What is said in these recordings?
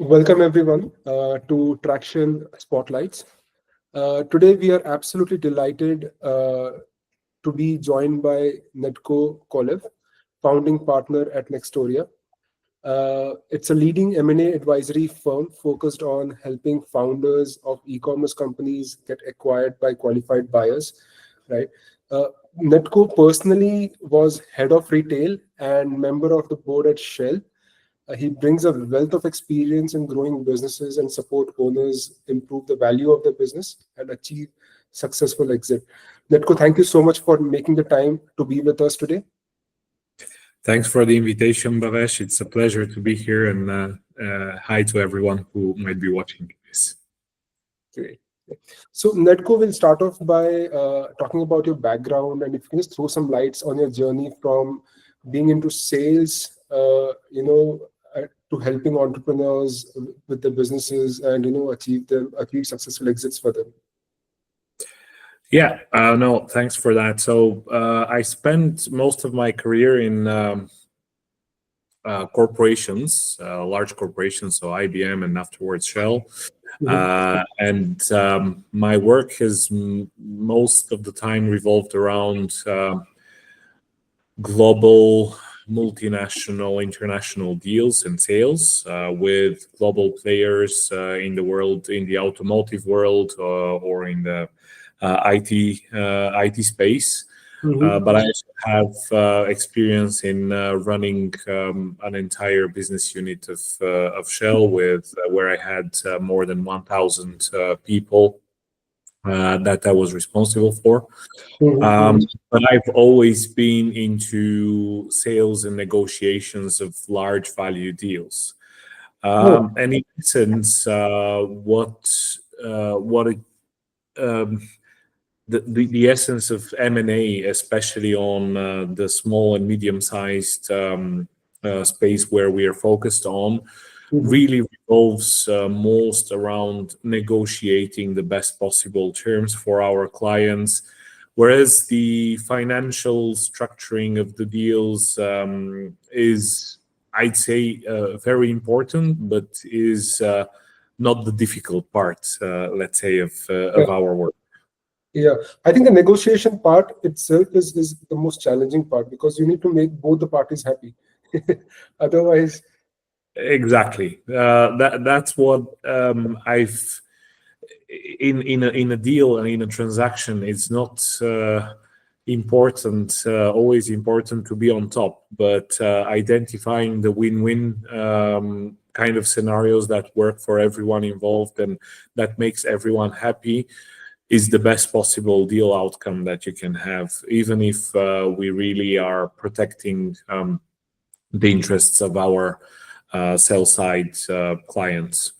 Welcome everyone to Tracxn Spotlights. Today we are absolutely delighted to be joined by Nedko Kolev, founding partner at Nextoria. It's a leading M&A advisory firm focused on helping founders of e-commerce companies get acquired by qualified buyers. Right. Nedko personally was head of retail and member of the board at Shell. He brings a wealth of experience in growing businesses and support owners improve the value of their business and achieve successful exit. Netko, thank you so much for making the time to be with us today. Thanks for the invitation, Bhavesh. It's a pleasure to be here, and hi to everyone who might be watching this. Great. So Netko will start off by talking about your background, and if you can just throw some lights on your journey from being into sales, to helping entrepreneurs with their businesses and achieve successful exits for them. Yeah, no, thanks for that. So I spent most of my career in corporations, large corporations, so IBM and afterwards Shell. And my work has most of the time revolved around global, multinational, international deals and sales with global players in the world, in the automotive world or in the IT space. But I also have experience in running an entire business unit of Shell where I had more than 1,000 people that I was responsible for. But I've always been into sales and negotiations of large value deals. And in essence, the essence of M&A, especially on the small and medium-sized space where we are focused on, really revolves most around negotiating the best possible terms for our clients, whereas the financial structuring of the deals is, I'd say, very important, but is not the difficult part, let's say, of our work. Yeah, I think the negotiation part itself is the most challenging part because you need to make both the parties happy. Otherwise, exactly. That's what I've in a deal and in a transaction. It's not always important to be on top, but identifying the win-win kind of scenarios that work for everyone involved and that makes everyone happy is the best possible deal outcome that you can have, even if we really are protecting the interests of our sell-side clients.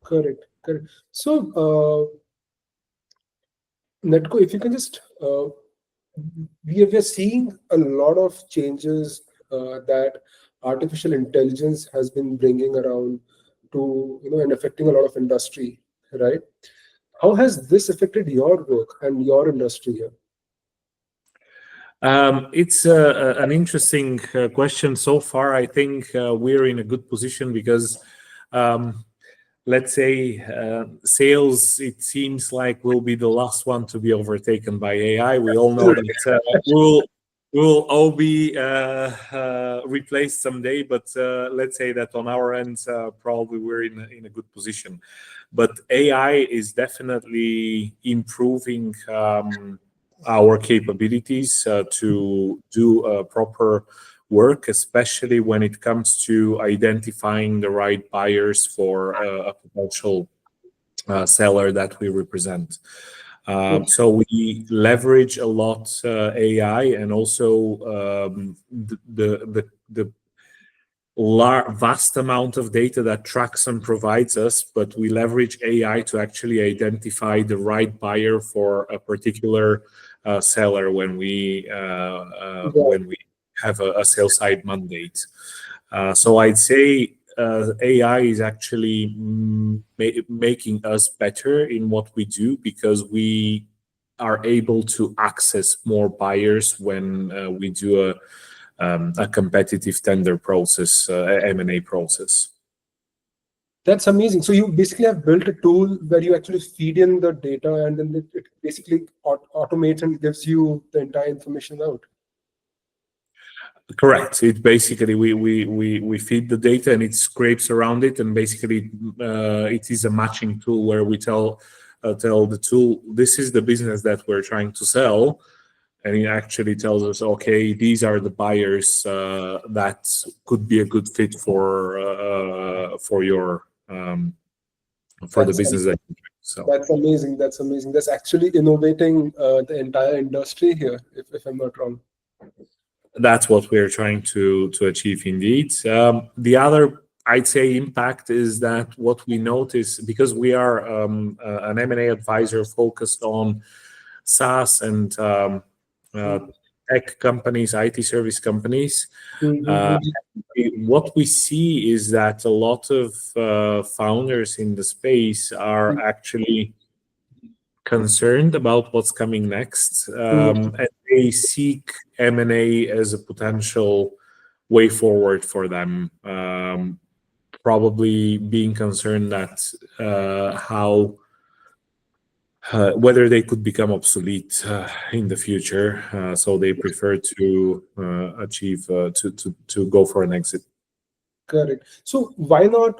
Correct. So, Netko, if you can just, we are seeing a lot of changes that artificial intelligence has been bringing around to, and affecting a lot of industry, right? How has this affected your work and your industry here? It's an interesting question. So far, I think we're in a good position because, let's say, sales, it seems like will be the last one to be overtaken by AI. We all know that we'll all be replaced someday, but let's say that on our end, probably we're in a good position. But AI is definitely improving our capabilities to do proper work, especially when it comes to identifying the right buyers for a potential seller that we represent. So we leverage a lot AI and also the vast amount of data that Tracxn provides us, but we leverage AI to actually identify the right buyer for a particular seller when we have a sales side mandate. So I'd say AI is actually making us better in what we do because we are able to access more buyers when we do a competitive tender process, M&A process. That's amazing. So you basically have built a tool where you actually feed in the data, and then it basically automates and gives you the entire information out. Correct. It basically we feed the data and it scrapes around it, and basically it is a matching tool where we tell the tool this is the business that we're trying to sell, and it actually tells us, okay, these are the buyers that could be a good fit for your for the That's business that you do. So that's amazing. That's amazing. That's actually innovating the entire industry here, if I'm not wrong. that's what we're trying to achieve indeed. The other, I'd say, impact is that what we notice, because we are an M&A advisor focused on SaaS and uh, tech companies, IT service companies. Uh, Mhm. what we see is that a lot of founders in the space are actually concerned about what's coming next, Mhm. and they seek M&A as a potential way forward for them. Probably being concerned that how whether they could become obsolete in the future, so they prefer to achieve to go for an exit. Correct. So why not?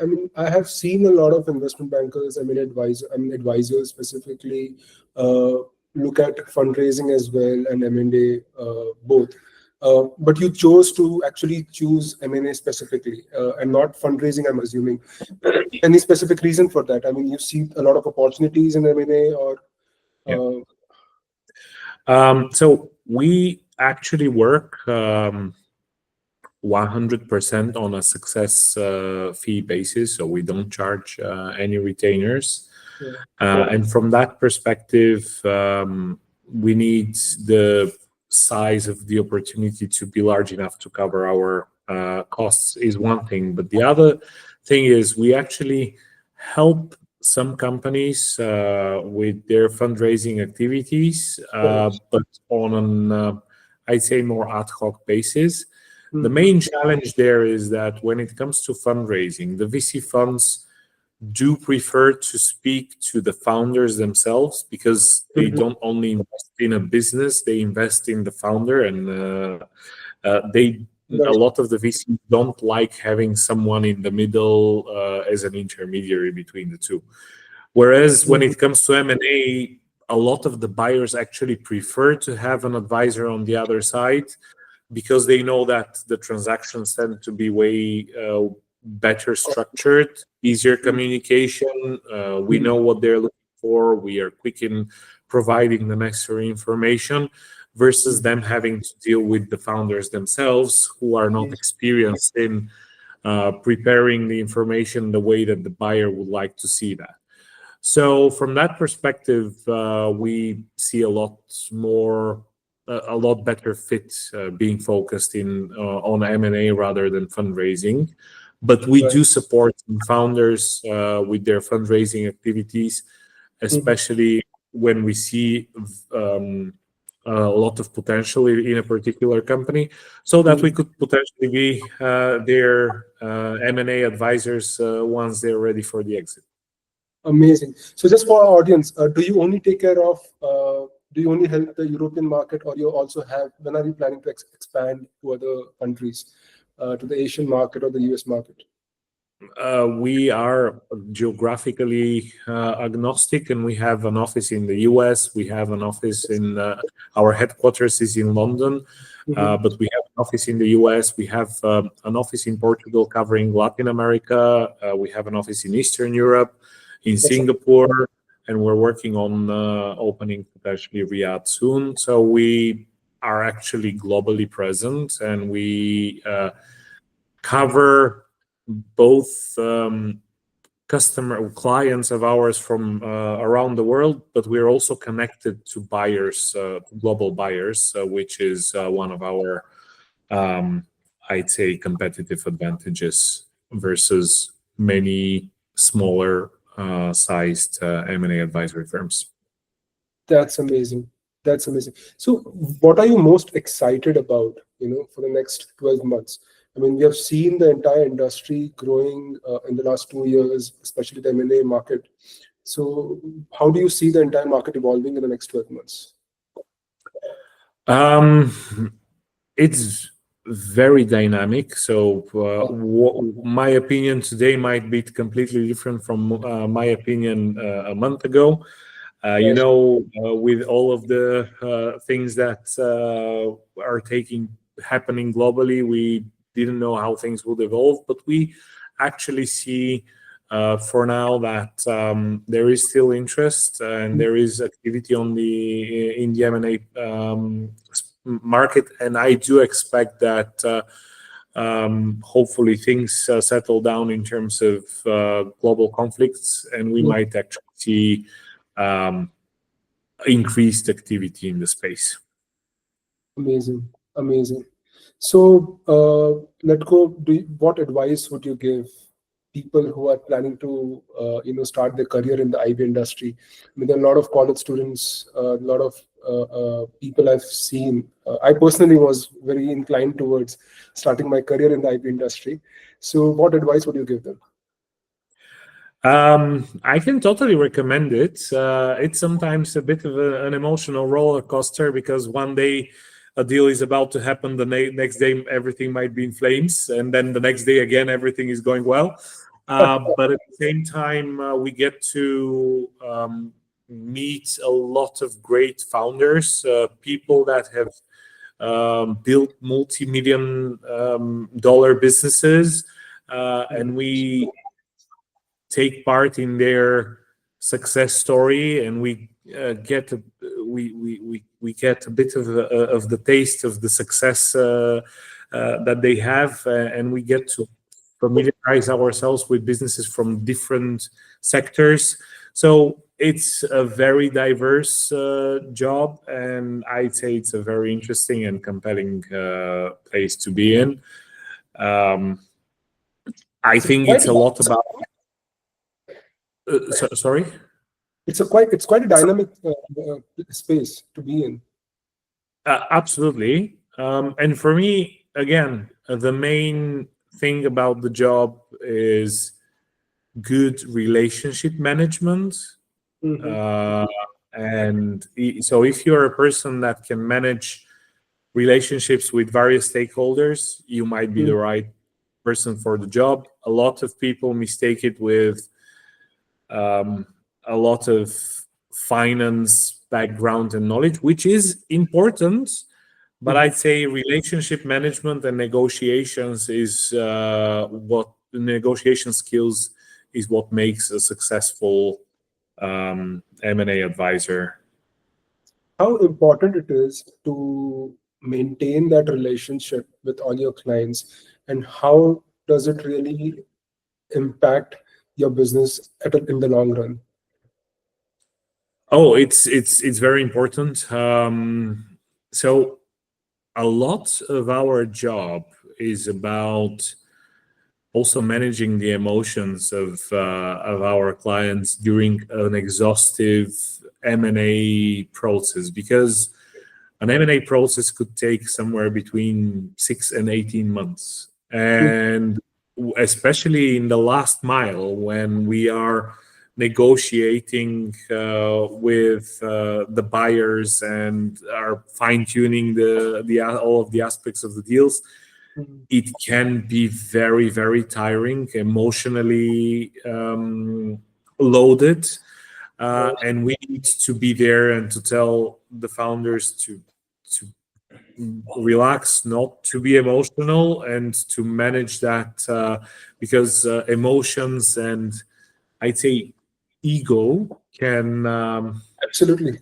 I mean, I have seen a lot of investment bankers. Advisors specifically uh, look at fundraising as well and M&A both. But you chose to actually choose M&A specifically and not fundraising, I'm assuming. Any specific reason for that? I mean, you see a lot of opportunities in M&A, or Yeah. uh, So we actually work 100% on a success fee basis, so we don't charge any retainers. yeah. And from that perspective, we need the size of the opportunity to be large enough to cover our costs is one thing. But the other thing is we actually help some companies with their fundraising activities, but on an, I'd say, more ad hoc basis. The Mhm. main challenge there is that when it comes to fundraising, the VC funds do prefer to speak to the founders themselves, because they Mhm. don't only invest in a business, they invest in the founder, and they a Right. lot of the VCs don't like having someone in the middle as an intermediary between the two. Whereas when Mhm. it comes to M&A, a lot of the buyers actually prefer to have an advisor on the other side, because they know that the transactions tend to be way better structured, easier communication. We Mhm. know what they're looking for. We are quick in providing the necessary information, versus them having to deal with the founders themselves, who are not experienced in preparing the information the way that the buyer would like to see that. So from that perspective, we see a lot better fit being focused in on M&A rather than fundraising. But we Right. do support some founders with their fundraising activities, Mhm. especially when we see a lot of potential in a particular company, so that we Mhm. could potentially be their M&A advisors once they're ready for the exit. Amazing. So just for our audience, do you only take care of, do you only help the European market, or you also have, when are you planning to expand to other countries, to the Asian market or the US market? We are geographically agnostic, and we have an office in the US. We have an office in our headquarters is in London, Mhm. but we have an office in the US. We have an office in Portugal covering Latin America. We have an office in Eastern Europe, in That's Singapore, and we're working on opening potentially Riyadh soon. So we are actually globally present, and we cover both customer clients of ours from around the world, but we're also connected to buyers, global buyers, which is one of our, um, I'd say, competitive advantages versus many smaller sized M&A advisory firms. that's amazing. That's amazing. So what are you most excited about, for the next 12 months? I mean, we have seen the entire industry growing in the last 2 years, especially the M&A market. So how do you see the entire market evolving in the next 12 months? Um, it's very dynamic. So my opinion today might be completely different from my opinion a month ago. With all of the things that are happening globally, we didn't know how things would evolve, but we actually see for now that there is still interest and there is activity in the M&A market, and I do expect that hopefully things settle down in terms of global conflicts, and we might actually see increased activity in the space. Amazing, amazing. So, Netko, what advice would you give people who are planning to, start their career in the IB industry? I mean, there are a lot of college students, a lot of people I've seen. I personally was very inclined towards starting my career in the IB industry. So, what advice would you give them? I can totally recommend it. It's sometimes a bit of an emotional roller coaster because one day a deal is about to happen, the next day everything might be in flames, and then the next day again everything is going well. But at the same time, we get to meet a lot of great founders, people that have built multi-million dollar businesses, and we take part in their success story, and we get we get a bit of the taste of the success that they have, and we get to familiarize ourselves with businesses from different sectors. So it's a very diverse job, and I'd say it's a very interesting and compelling place to be in. I think it's a lot about. Sorry. It's quite a dynamic space to be in. Absolutely. And for me, again, the main thing about the job is good relationship management. And so if you're a person that can manage relationships with various stakeholders, you might be the right person for the job. A lot of people mistake it with a lot of finance background and knowledge, which is important, but I'd say relationship management and negotiations is what the negotiation skills is what makes a successful M&A advisor. How important it is to maintain that relationship with all your clients, and how does it really impact your business in the long run? Oh, it's very important. So a lot of our job is about also managing the emotions of our clients during an exhaustive M&A process, because an M&A process could take somewhere between 6 and 18 months. And especially in the last mile, when we are negotiating with the buyers and are fine-tuning all of the aspects of the deals, it can be very, very tiring, emotionally loaded. And we need to be there and to tell the founders to relax, not to be emotional, and to manage that because emotions and, I'd say, ego can Absolutely.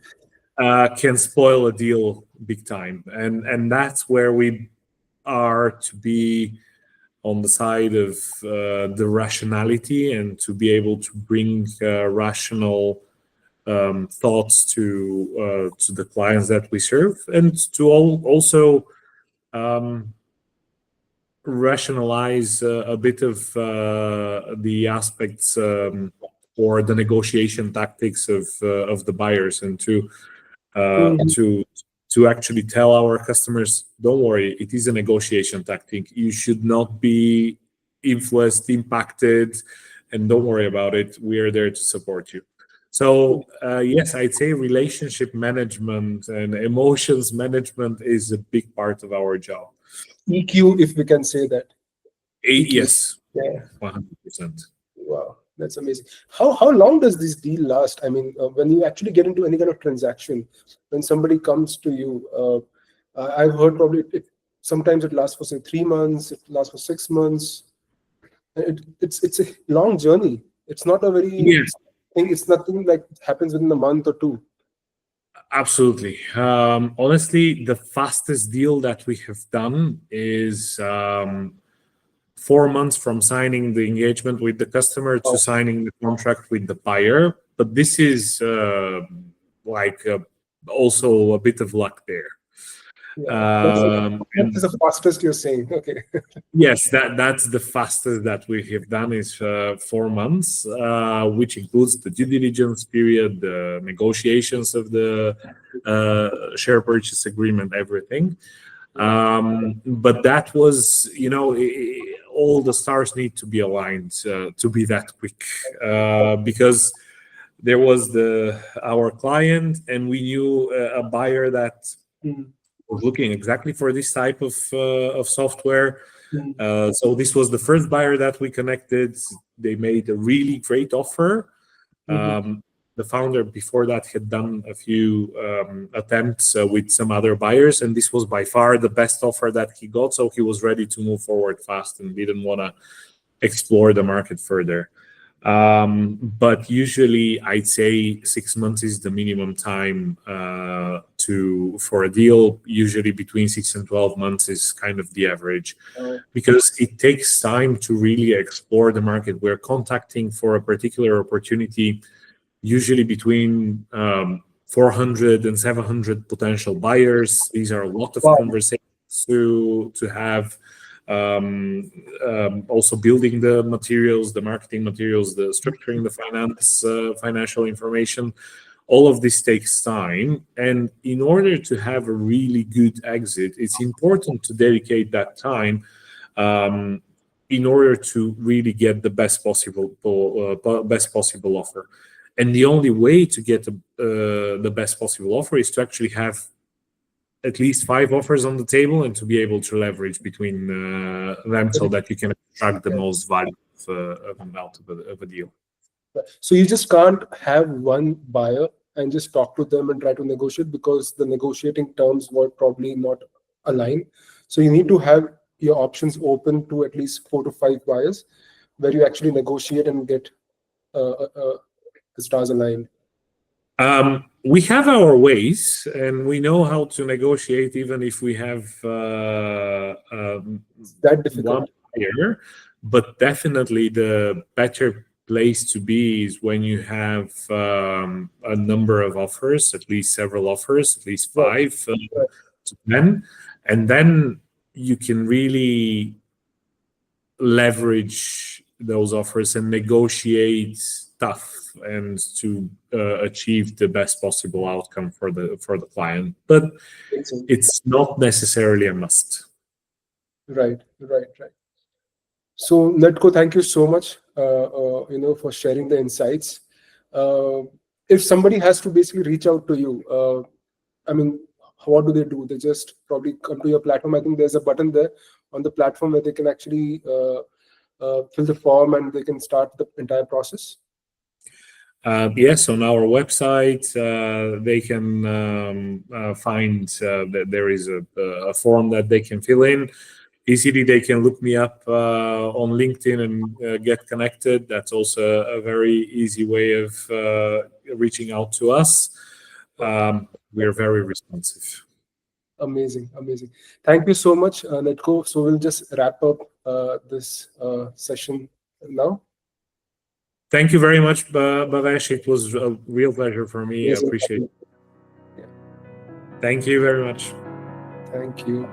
Can spoil a deal big time, and that's where we are to be on the side of the rationality and to be able to bring rational thoughts to the clients that we serve, and to also rationalize a bit of the aspects or the negotiation tactics of the buyers, and to to actually tell our customers, don't worry, it is a negotiation tactic. You should not be influenced, impacted, and don't worry about it. We are there to support you. So yes, I'd say relationship management and emotions management is a big part of our job. EQ, if we can say that. EQ. Yes, Yeah. 100%. Wow, that's amazing. How long does this deal last? I mean, when you actually get into any kind of transaction, when somebody comes to you, I've heard probably sometimes it lasts for say 3 months, it lasts for 6 months. It's a long journey. It's not a very it's nothing like happens within a month or two. Absolutely. Honestly, the fastest deal that we have done is 4 months from signing the engagement with the customer to signing the contract with the buyer. But this is also a bit of luck there. That's the fastest you're saying. Okay. Yes, that's the fastest that we have done is 4 months, which includes the due diligence period, the negotiations of the share purchase agreement, everything. But that was, all the stars need to be aligned to be that quick, because there was our client, and we knew a buyer that was looking exactly for this type of software. So this was the first buyer that we connected. They made a really great offer. The founder before that had done a few attempts with some other buyers, and this was by far the best offer that he got. So he was ready to move forward fast and didn't want to explore the market further. But usually I'd say 6 months is the minimum time for a deal. Usually between 6 and 12 months is kind of the average, because it takes time to really explore the market. We're contacting for a particular opportunity, usually between 400 and 700 potential buyers. These are a lot of conversations to have. Also building the materials, the marketing materials, the structuring the financial information. All of this takes time, and in order to have a really good exit, it's important to dedicate that time in order to really get the best possible offer. And the only way to get the best possible offer is to actually have at least 5 offers on the table and to be able to leverage between them so that you can extract the most value out of a deal. So you just can't have one buyer and just talk to them and try to negotiate, because the negotiating terms were probably not aligned. So you need to have your options open to at least 4 to 5 buyers where you actually negotiate and get the stars aligned. We have our ways, and we know how to negotiate, even if we have that difficult. one buyer. But definitely the better place to be is when you have a number of offers, at least several offers, at least 5 to 10, and then you can really leverage those offers and negotiate tough and to achieve the best possible outcome for the client. But it's not necessarily a must. Right. So Nedko, thank you so much for sharing the insights. If somebody has to basically reach out to you, I mean, what do they do? They just probably come to your platform. I think there's a button there on the platform where they can actually fill the form and they can start the entire process. Yes, on our website, they can find that there is a form that they can fill in. Easily, they can look me up on LinkedIn and get connected. That's also a very easy way of reaching out to us. We are very responsive. Amazing. Thank you so much, Nedko. So we'll just wrap up this session now. Thank you very much, Bhavesh. It was a real pleasure for me. I appreciate it. Thank you very much. Thank you.